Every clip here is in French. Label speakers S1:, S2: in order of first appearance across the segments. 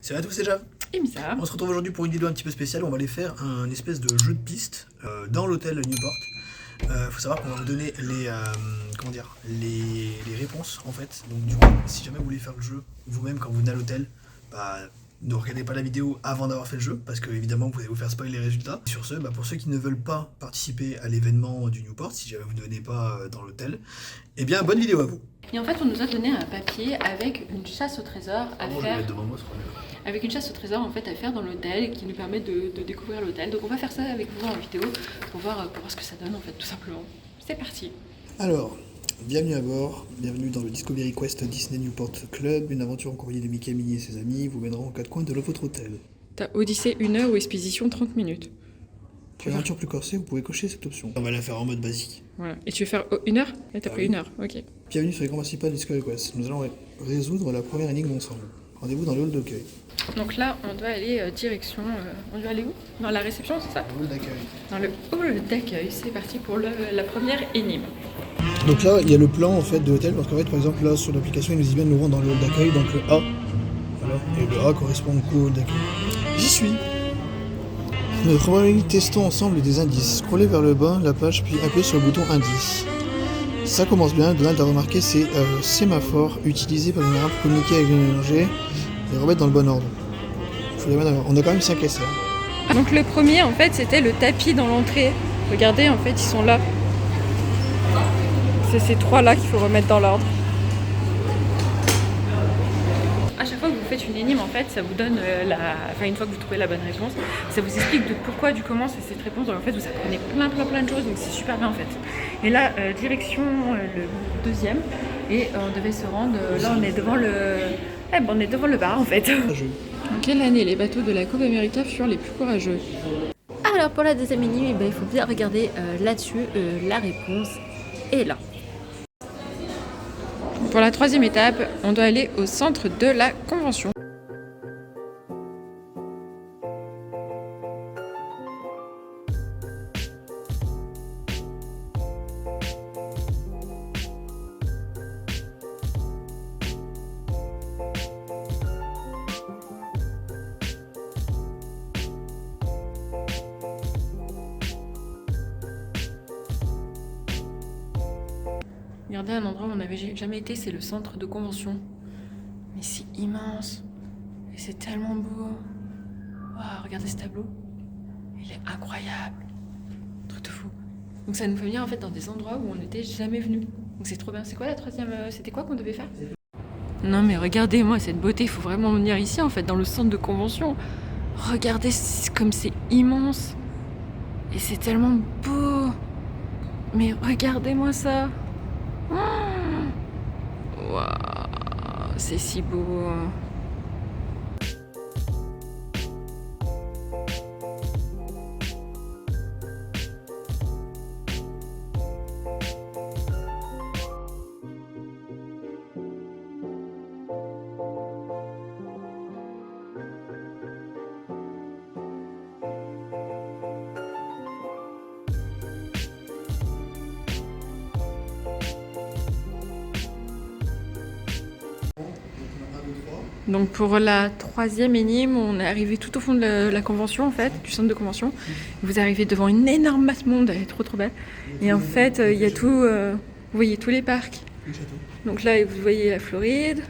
S1: Salut à tous, c'est Jave.
S2: Et Misa.
S1: On se retrouve aujourd'hui pour une vidéo un petit peu spéciale où on va aller faire un espèce de jeu de piste dans l'hôtel Newport. Faut savoir qu'on va vous donner les réponses en fait. Donc du coup, si jamais vous voulez faire le jeu vous-même quand vous venez à l'hôtel, ne regardez pas la vidéo avant d'avoir fait le jeu parce que évidemment vous allez vous faire spoiler les résultats. Sur ce, pour ceux qui ne veulent pas participer à l'événement du Newport, si jamais vous ne venez pas dans l'hôtel, eh bien bonne vidéo à vous.
S2: Et en fait, on nous a donné un papier avec une chasse au trésor à
S1: Je vais
S2: faire.
S1: mettre devant moi, ce sera mieux.
S2: Avec une chasse au trésor en fait à faire dans l'hôtel qui nous permet de découvrir l'hôtel. Donc on va faire ça avec vous en vidéo pour voir ce que ça donne en fait tout simplement. C'est parti.
S1: Alors, bienvenue à bord, bienvenue dans le Discovery Quest Disney Newport Club, une aventure en courrier de Mickey, Minnie et ses amis vous mèneront aux quatre coins de votre hôtel.
S2: T'as Odyssée 1 heure ou Expédition 30 minutes.
S1: Pour une aventure plus corsée, vous pouvez cocher cette option. On va la faire en mode basique.
S2: Voilà. Et tu veux faire 1 heure? Là t'as pris 1 heure, ok.
S1: Bienvenue sur l'écran principal de Discovery Quest. Nous allons résoudre la première énigme ensemble. Rendez-vous dans le hall d'accueil.
S2: Donc là on doit aller direction... on doit aller où? Dans la réception, c'est ça?
S1: Le hall d'accueil.
S2: Dans le hall d'accueil, c'est parti pour la première énigme.
S1: Donc là, il y a le plan en fait de l'hôtel, parce qu'en fait, par exemple, là sur l'application, il nous dit bien de nous rendre dans le hall d'accueil, donc le A. Voilà. Et le A correspond au hall d'accueil. J'y suis. Nous testons ensemble des indices. Scrollez vers le bas la page, puis appuyez sur le bouton indice. Ça commence bien. Donald a remarqué ces sémaphores utilisés par les marins pour communiquer avec les mélangés et les remettre dans le bon ordre. Faut les mettre on a quand même 5 essais.
S2: Donc le premier en fait c'était le tapis dans l'entrée. Regardez en fait ils sont là. C'est ces trois là qu'il faut remettre dans l'ordre. À chaque fois que vous faites une énigme en fait ça vous donne une fois que vous trouvez la bonne réponse, ça vous explique de pourquoi, du comment c'est cette réponse. Donc en fait vous apprenez plein de choses, donc c'est super bien en fait. Et là direction le deuxième et on devait se rendre, là on est devant on est devant le bar en fait. En quelle année les bateaux de la Coupe America furent les plus courageux?
S3: Alors pour la deuxième énigme, il faut bien regarder là-dessus, la réponse est là.
S2: Pour la troisième étape, on doit aller au centre de la convention. Regardez un endroit où on n'avait jamais été, c'est le centre de convention. Mais c'est immense. Et c'est tellement beau. Wow, regardez ce tableau. Il est incroyable. Truc de fou. Donc ça nous fait venir en fait dans des endroits où on n'était jamais venu. Donc c'est trop bien. C'est quoi la troisième? C'était quoi qu'on devait faire? Non mais regardez-moi cette beauté. Il faut vraiment venir ici en fait, dans le centre de convention. Regardez comme c'est immense. Et c'est tellement beau. Mais regardez-moi ça. Waouh, c'est si beau. Donc pour la troisième énigme, on est arrivé tout au fond de la convention en fait, du centre de convention. Vous arrivez devant une énorme masse monde, elle est trop belle. Et en fait, il y a tout, vous voyez tous les parcs. Donc là, vous voyez la Floride.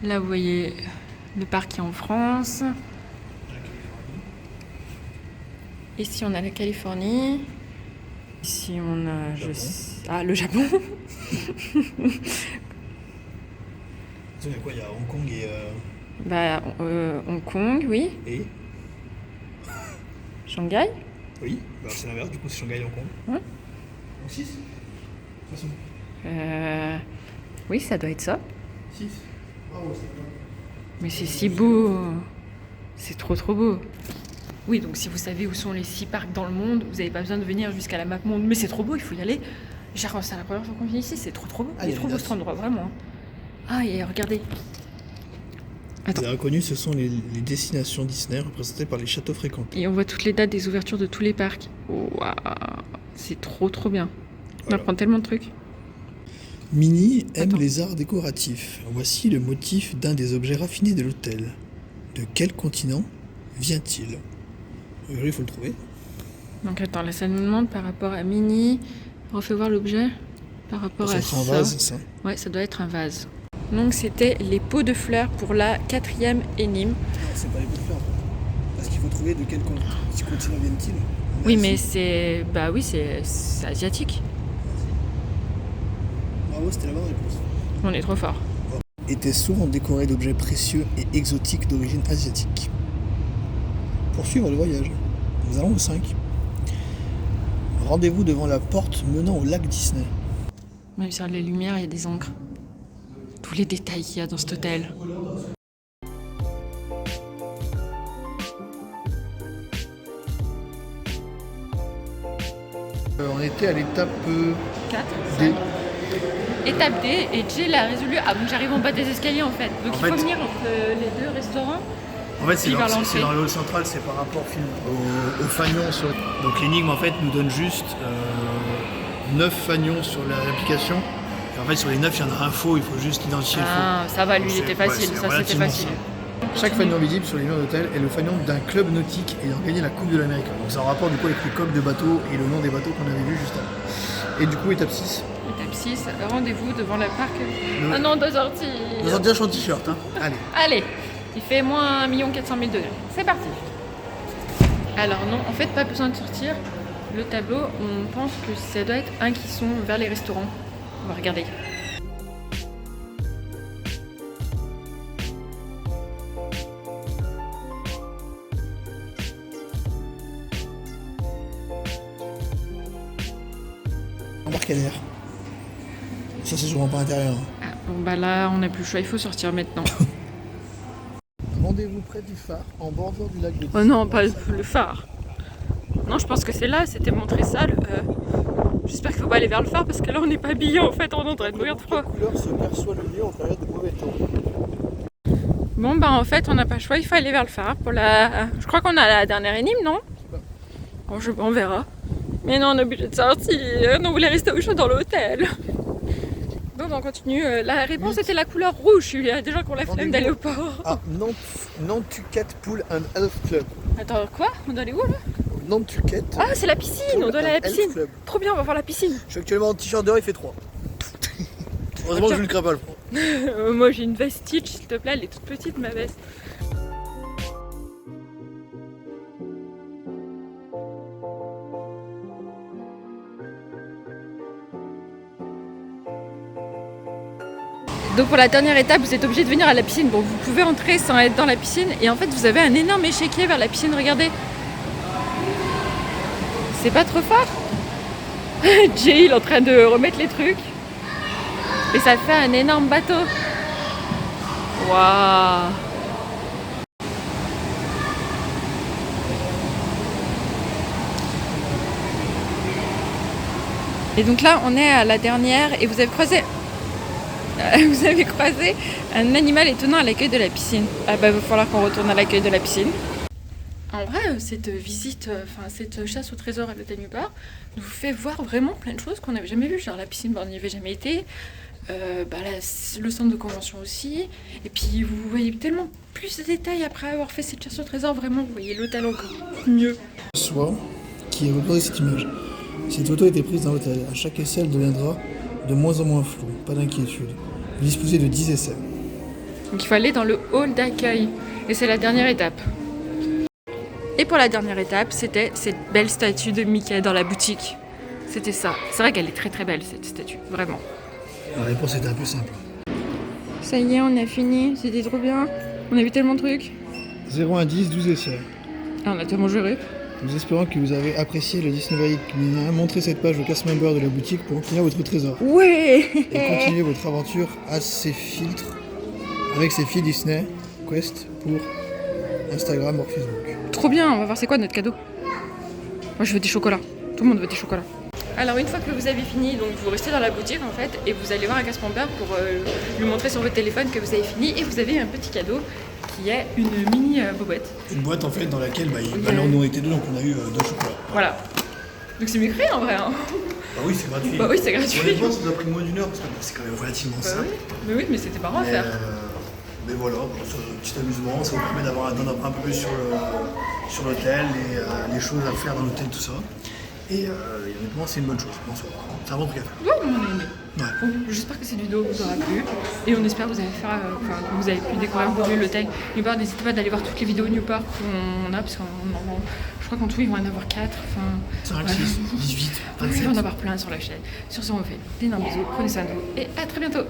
S2: Là, vous voyez le parc qui est en France. Ici, on a la Californie. Ici, on a le Japon.
S1: Il y a quoi? Il y a Hong Kong et...
S2: Hong Kong, oui.
S1: Et
S2: Shanghai.
S1: oui, c'est l'inverse, du coup c'est Shanghai et Hong Kong.
S2: Ouais.
S1: Donc 6 de toute façon.
S2: Oui, ça doit être ça.
S1: 6. Ah ouais, c'est pas.
S2: Mais c'est si beau. C'est trop beau. Oui, donc si vous savez où sont les 6 parcs dans le monde, vous n'avez pas besoin de venir jusqu'à la map monde. Mais c'est trop beau, il faut y aller. Genre, c'est la première fois qu'on vient ici, c'est trop beau.
S1: Ah,
S2: il est trop beau cet endroit, vraiment. Ah, et regardez. Attends.
S1: Les inconnus, ce sont les destinations Disney représentées par les châteaux fréquentés.
S2: Et on voit toutes les dates des ouvertures de tous les parcs. Waouh, c'est trop bien. On apprend tellement de trucs.
S1: Minnie aime
S2: Attends.
S1: les arts décoratifs. Voici le motif d'un des objets raffinés de l'hôtel. De quel continent vient-il? Il faut le trouver.
S2: Donc attends, là ça nous demande par rapport à Minnie. Refais voir l'objet par rapport à
S1: C'est un
S2: ça.
S1: vase, ça.
S2: Ouais, ça doit être un vase. Donc c'était les pots de fleurs pour la 4e énigme.
S1: Non, c'est pas les pots de fleurs. Parce qu'il faut trouver de quel continent viennent-ils.
S2: Oui, mais c'est... Bah oui, c'est asiatique.
S1: Bravo, c'était la bonne réponse.
S2: On est trop fort.
S1: Était souvent décoré d'objets précieux et exotiques d'origine asiatique. Pour suivre le voyage, nous allons au 5. Rendez-vous devant la porte menant au lac Disney.
S2: Même sur les lumières, il y a des encres. Tous les détails qu'il y a dans cet hôtel.
S1: On était à l'étape
S2: 4,
S1: D.
S2: Étape D, et Jill a résolu... Ah bon, j'arrive en bas des escaliers en fait. Donc
S1: En
S2: il faut
S1: fait-
S2: venir entre les deux restaurants.
S1: En fait, c'est
S2: Puis vers
S1: dans,
S2: l'entrée.
S1: c'est dans le hall central, c'est par rapport au fanion. Donc l'énigme, en fait, nous donne juste 9 fanions sur la réplication. Et en fait, sur les 9, il y en a un faux, il faut juste identifier le faux.
S2: Ah, ça va, lui, il
S1: C'est-
S2: était
S1: ouais,
S2: facile.
S1: c'est
S2: Ça, c'était
S1: relativement
S2: facile.
S1: simple. Chaque fanion visible sur les murs d'hôtel est le fanion d'un club nautique ayant gagné la Coupe de l'Amérique. Donc c'est en rapport du coup avec les coques de bateaux et le nom des bateaux qu'on avait vu juste avant. Et du coup, étape 6.
S2: Étape 6, rendez-vous devant le parc.
S1: Le-
S2: Ah non, 2 sorties.
S1: Nous en dire en t-shirt, hein. Allez.
S2: Allez, il fait moins 1 400 000 degrés. C'est parti. Alors non, en fait, pas besoin de sortir. Le tableau, on pense que ça doit être un qui sont vers les restaurants. On va regarder.
S1: Embarcadère. Ça, c'est souvent pas intérieur.
S2: Ah, bon bah là, on n'a plus le choix, il faut sortir maintenant.
S1: Rendez-vous près du phare, en bordure du lac de
S2: Oh non, pas le phare. Non, je pense que c'est là, c'était montré ça. J'espère qu'il faut pas aller vers le phare parce que là, on n'est pas habillés en fait, on est en train de mourir de froid.
S1: couleur se perçoit le lieu en période de mauvais temps.
S2: Bon bah en fait, on n'a pas le choix, il faut aller vers le phare pour la... Je crois qu'on a la dernière énigme, non? Bon, on verra. Mais non, on est obligé de sortir, on voulait rester au chaud dans l'hôtel. Bon, bah, on continue. La réponse était la couleur rouge, il y a des gens qui ont la flemme d'aller au port.
S1: Ah, Nantucket Pool and Elf Club.
S2: Attends, quoi? On doit aller où là?
S1: Nantucket.
S2: Ah, c'est la piscine, on doit aller à la
S1: Elf
S2: piscine.
S1: Club.
S2: Trop bien, on va voir la piscine.
S1: Je suis actuellement en t-shirt dehors, il fait 3. Heureusement que je ne crains pas le froid.
S2: Moi j'ai une veste Stitch, s'il te plaît, elle est toute petite ma veste. Donc pour la dernière étape, vous êtes obligé de venir à la piscine. Bon, vous pouvez entrer sans être dans la piscine et en fait vous avez un énorme échiquier vers la piscine, regardez. C'est pas trop fort? Jay il est en train de remettre les trucs. Et ça fait un énorme bateau. Waouh! Et donc là, on est à la dernière et vous avez croisé un animal étonnant à l'accueil de la piscine. Ah bah, il va falloir qu'on retourne à l'accueil de la piscine. En vrai, cette visite, cette chasse au trésor à l'hôtel Newport nous fait voir vraiment plein de choses qu'on n'avait jamais vues. Genre la piscine, on n'y avait jamais été. Le centre de convention aussi. Et puis vous voyez tellement plus de détails après avoir fait cette chasse au trésor. Vraiment, vous voyez l'hôtel encore mieux.
S1: Soit qui est repéré cette image. Cette photo a été prise dans l'hôtel. À chaque essai, elle deviendra de moins en moins floue. Pas d'inquiétude. Vous disposez de 10 essais.
S2: Donc il faut aller dans le hall d'accueil. Et c'est la dernière étape. Et pour la dernière étape, c'était cette belle statue de Mickey dans la boutique. C'était ça. C'est vrai qu'elle est très très belle cette statue, vraiment.
S1: La réponse était un peu simple.
S2: Ça y est, on a fini. C'était trop bien. On a vu tellement de trucs.
S1: 0 à 10, 12 essais.
S2: Ah, on a tellement géré.
S1: Nous espérons que vous avez apprécié le Disney Valley Club. Montrez cette page au cast member de la boutique pour obtenir votre trésor.
S2: Ouais.
S1: Et continuez votre aventure à ces filtres avec ces filles Disney Quest pour Instagram ou Facebook.
S2: Trop bien, on va voir c'est quoi notre cadeau. Moi je veux des chocolats. Tout le monde veut des chocolats. Alors une fois que vous avez fini, donc vous restez dans la boutique en fait et vous allez voir un cast member pour lui montrer sur votre téléphone que vous avez fini et vous avez un petit cadeau qui est une mini bobette.
S1: Une boîte en fait dans laquelle alors nous on était deux donc on a eu 2 chocolats.
S2: Voilà. Donc c'est mieux que rien en vrai. Hein.
S1: Bah oui, c'est gratuit.
S2: Bah oui, c'est gratuit.
S1: Honnêtement, ça nous a pris moins d'une heure parce que c'est quand même relativement
S2: Bah
S1: simple.
S2: oui. Mais oui, mais c'était marrant à faire.
S1: Mais voilà, bon, c'est un petit amusement, ça vous permet d'en apprendre un peu plus sur l'hôtel, les choses à faire dans l'hôtel, tout ça. Et honnêtement, c'est une bonne chose. Bon, c'est un bon truc à faire.
S2: Ouais, on a aimé.
S1: Ouais.
S2: Bon, j'espère que cette vidéo vous aura plu et on espère que vous avez, que vous avez pu découvrir un peu mieux l'hôtel Newport. N'hésitez pas d'aller voir toutes les vidéos Newport qu'on a, parce qu'on je crois qu'en tout ils vont en avoir 4.
S1: 5, 6, 18,
S2: Il
S1: 27.
S2: va en avoir plein sur la chaîne. Sur ce, on vous fait d'énormes bisous, prenez soin de vous et à très bientôt.